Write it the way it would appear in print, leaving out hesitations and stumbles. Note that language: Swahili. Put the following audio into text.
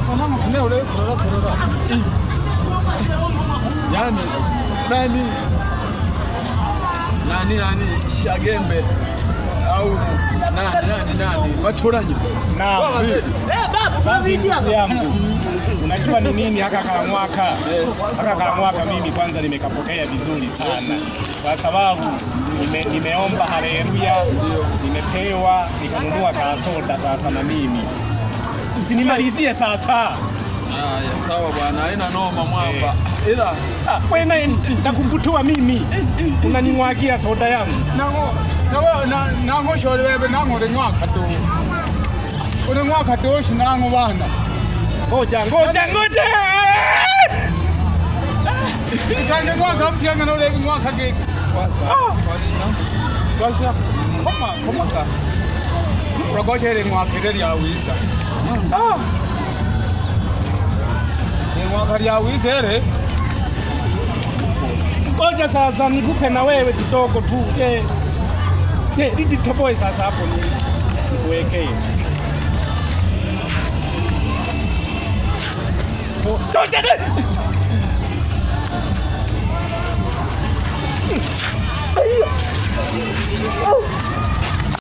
Mwanangu kuna ule korora. Yaani nani Shagembe au nani Matoranyi. Naam. Baba yangu. Unajua ni nini haka mwaka mimi kwanza nimekapokea vizuri sana. Kwa sababu nimeomba haleluya, nimepewa, nikanunua kasoda sasa na mimi. Usinimalizie sasa. Haya sawa bwana, haina noma mwamba. Ila wewe nitakubutua mimi. Unanimwagia soda yangu. Nango shole wewe nango renywaka tu. Unenywaka tu shinango bana. Ngoja. Ikanje mwaka mpyanga na ule mwaka keke. Kwasa. Koma ka. Rogoje ile mwaka ile ya wiza. Ni mwaka ya wiza ile. Ngoja sasa nikupe na wewe kidogo tu. Lidi toboe sasa hapo nikuwekee. Tosha.